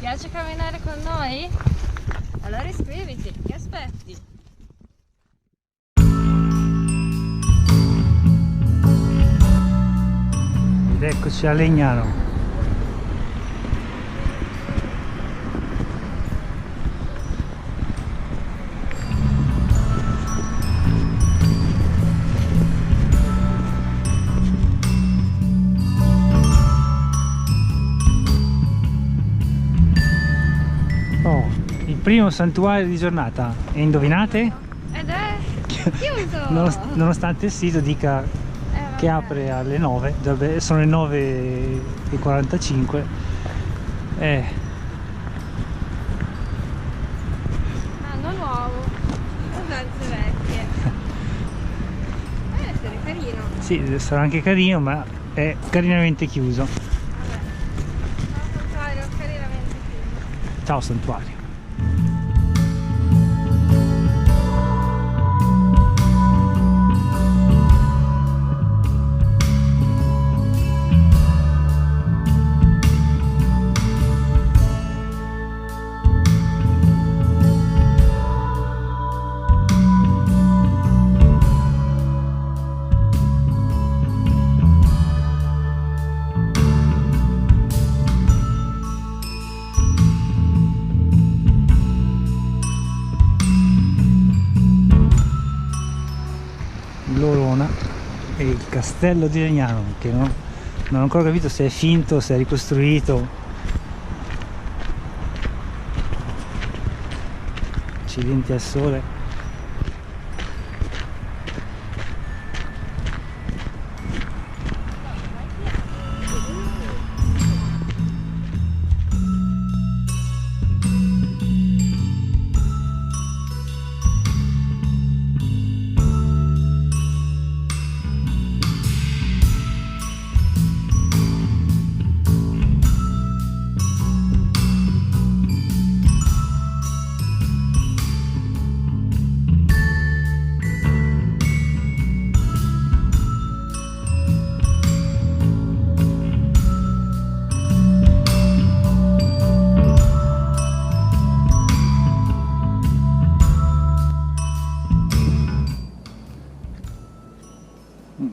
piace camminare con noi? Allora iscriviti, che aspetti? Ed eccoci a Legnano. Oh, il primo santuario di giornata. E indovinate? Ed è chiuso! Nonostante il sito dica che apre alle 9, sono le 9:45. Anno nuovo, usanze vecchie. Deve essere carino. Sì, sarà anche carino, ma è carinamente chiuso. Vabbè. Santuario carinamente chiuso. Ciao santuario. L'Orona e il castello di Legnano, che non ho ancora capito se è finto, se è ricostruito. Accidenti al sole.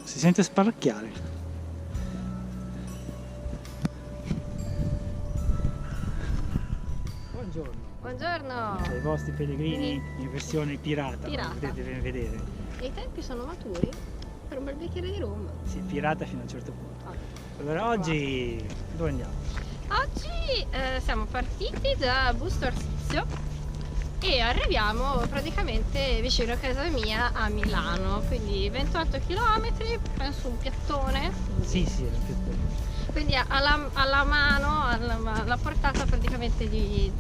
Si sente sparacchiare. Buongiorno. Buongiorno! Ai vostri pellegrini in versione pirata, Pirata. potete ben vedere. E i tempi sono maturi per un bel bicchiere di rum. Sì, pirata fino a un certo punto. Ah. Allora oggi dove andiamo? Oggi siamo partiti da Busto Arsizio e arriviamo praticamente vicino a casa mia a Milano, quindi 28 km, penso un piattone. Sì, è un piattone. Quindi alla mano, alla portata praticamente di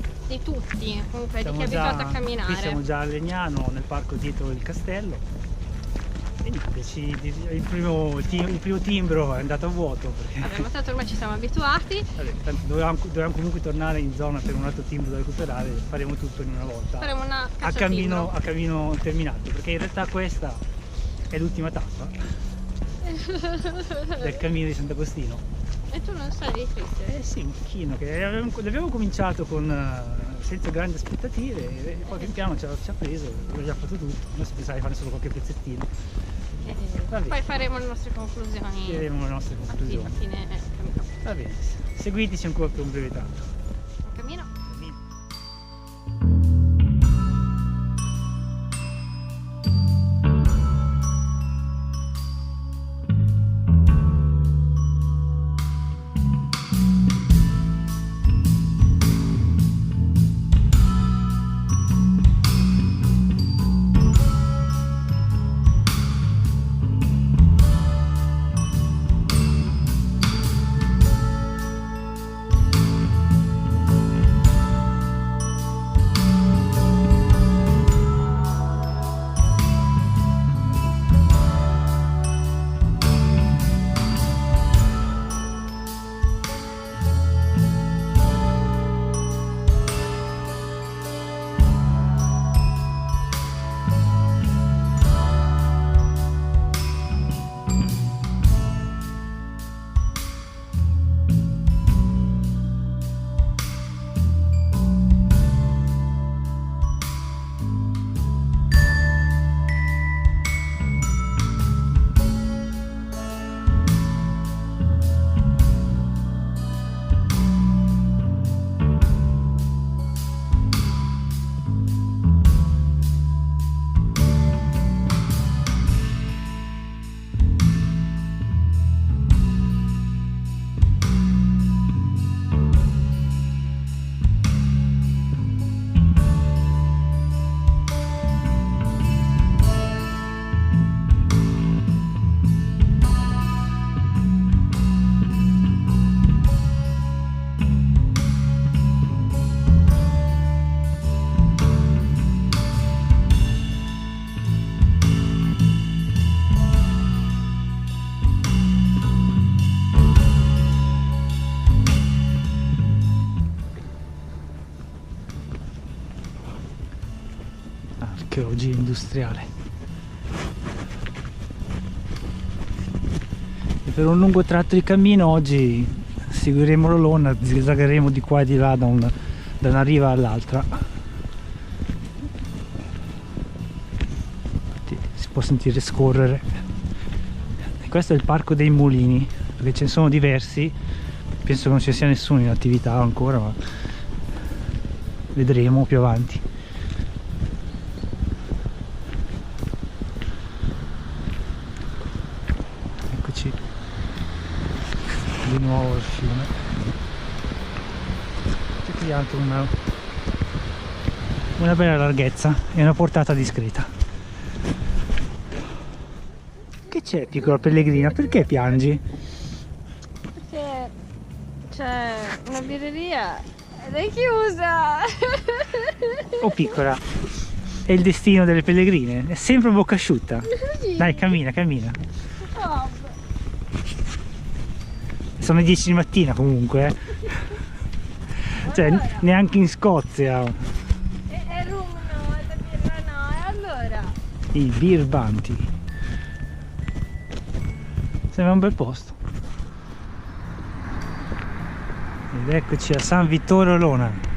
tutti, comunque di chi è abituato a camminare. Qui siamo già a Legnano, nel parco dietro il castello. E niente, il primo timbro è andato a vuoto. Perché... Vabbè, ma tanto ormai ci siamo abituati. Vabbè, tanto dovevamo comunque tornare in zona per un altro timbro da recuperare, faremo tutto in una volta. Faremo una a cammino terminato, perché in realtà questa è l'ultima tappa del cammino di Sant'Agostino. E tu non sei triste? Eh sì, un pochino, che abbiamo cominciato senza grandi aspettative e poi pian piano ci ha preso, abbiamo già fatto tutto, noi si pensava di fare solo qualche pezzettino. Poi faremo le nostre conclusioni. Faremo le nostre conclusioni. A fine cammino. Va bene, seguiteci ancora per un breve tratto. Cammino. archeologia industriale. E per un lungo tratto di cammino oggi seguiremo l'Olona, zigzagheremo di qua e di là da una riva all'altra. Si può sentire scorrere. E questo è il Parco dei Mulini, perché ce ne sono diversi. Penso che non ci sia nessuno in attività ancora, ma vedremo più avanti. Eccoci di nuovo il fiume. C'è qui anche una bella larghezza e una portata discreta. Che c'è, piccola pellegrina? Perché piangi? Perché c'è una birreria ed è chiusa. Oh piccola, è il destino delle pellegrine, è sempre a bocca asciutta. Sì. Dai, cammina, cammina. Oh, Sono le 10 di mattina comunque. Cioè, allora. neanche in Scozia. E rum no, e la birra no, e allora? Il Birbanti. Sembra un bel posto. Ed eccoci a San Vittore Olona.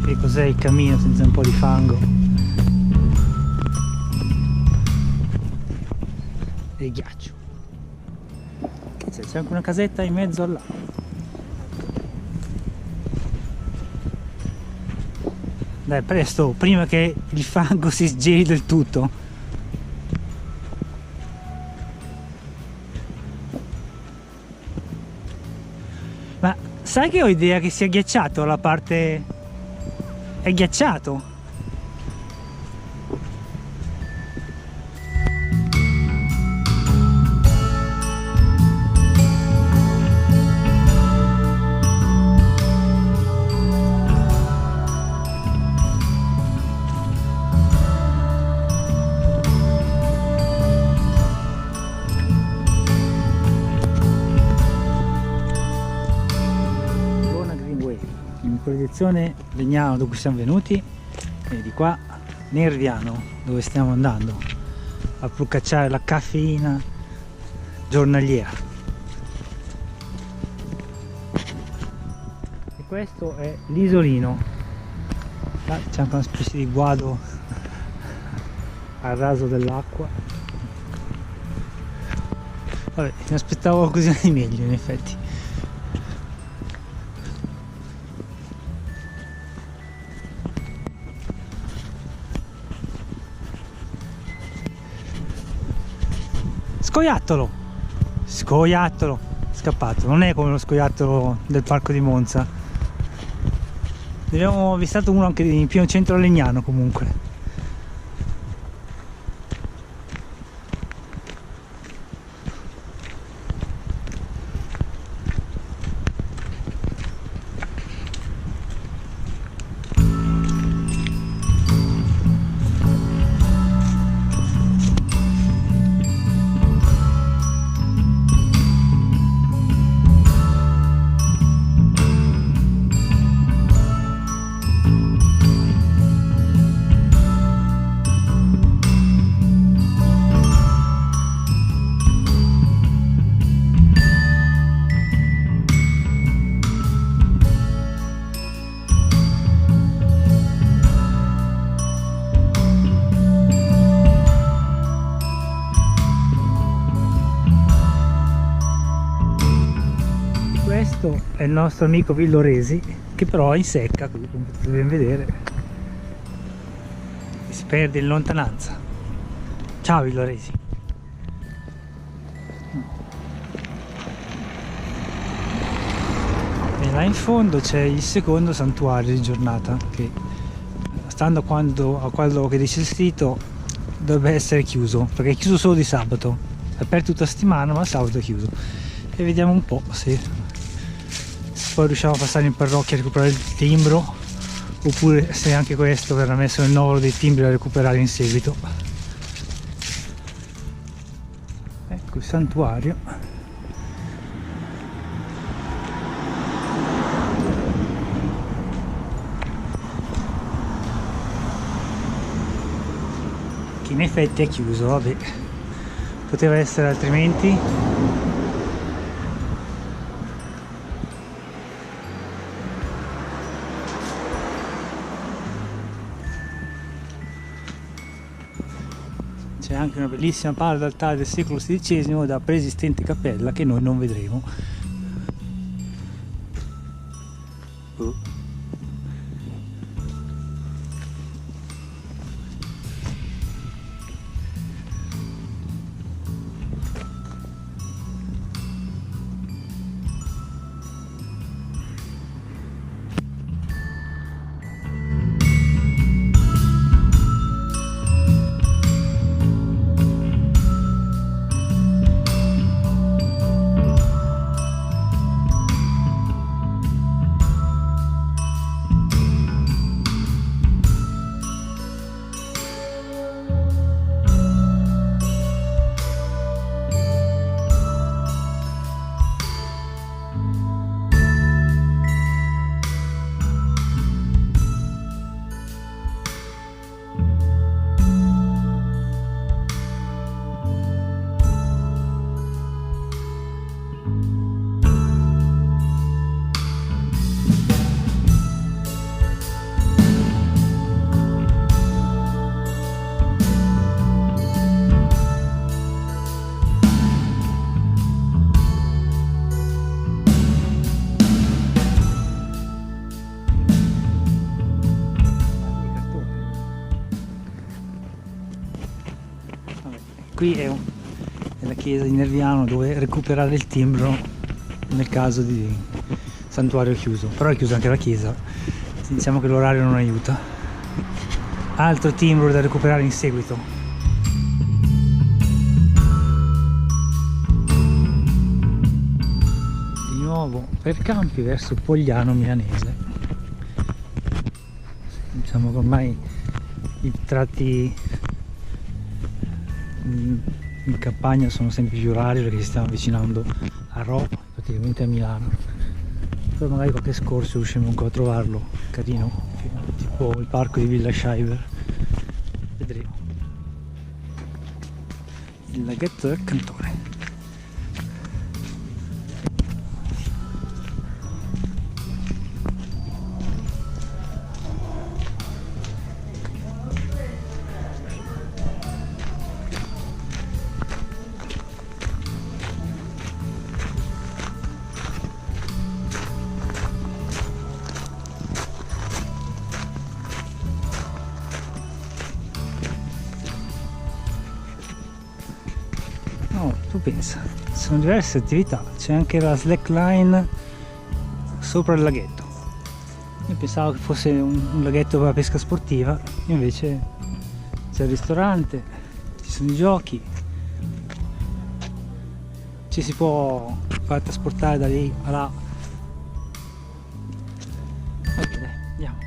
E cos'è il cammino senza un po' di fango e ghiaccio? Che c'è? C'è anche una casetta in mezzo all'acqua. Dai, presto, prima che il fango si sgeli del tutto. Ma sai che ho idea che sia ghiacciato la parte... è ghiacciato? Direzione Legnano, da cui siamo venuti, e di qua Nerviano, dove stiamo andando a procacciare la caffeina giornaliera. E questo è l'isolino. Là c'è anche una specie di guado al raso dell'acqua. Vabbè, mi aspettavo qualcosa di meglio in effetti. Scoiattolo! Scoiattolo! Scappato, non è come lo scoiattolo del parco di Monza. Ne abbiamo avvistato uno anche in pieno centro a Legnano comunque. Questo è il nostro amico Villoresi, che però è in secca, come potete ben vedere, e si perde in lontananza. Ciao Villoresi. E là in fondo c'è il secondo santuario di giornata, che stando a quello che dice il sito dovrebbe essere chiuso, perché è chiuso solo di sabato, è aperto tutta la settimana ma sabato è chiuso. E vediamo un po' se poi riusciamo a passare in parrocchia a recuperare il timbro, oppure se anche questo verrà messo nel novero dei timbri da recuperare in seguito. ecco il santuario. Che in effetti è chiuso, vabbè, poteva essere altrimenti. C'è anche una bellissima pala d'altare del secolo XVI da preesistente cappella che noi non vedremo. Qui è la chiesa di Nerviano dove recuperare il timbro nel caso di santuario chiuso, però è chiusa anche la chiesa, diciamo che l'orario non aiuta. Altro timbro da recuperare in seguito. Di nuovo per campi verso Pogliano Milanese. Diciamo che ormai i tratti in campagna sono sempre più rari perché ci stiamo avvicinando a Rho, praticamente a Milano. Poi magari qualche scorcio riusciremo ancora a trovarlo carino, tipo il parco di Villa Scheiber, vedremo. Il laghetto del Cantone. No, tu pensa, sono diverse attività, c'è anche la slackline sopra il laghetto. Io pensavo che fosse un laghetto per la pesca sportiva, invece c'è il ristorante, ci sono i giochi, ci si può far trasportare da lì a là. Ok, dai, andiamo.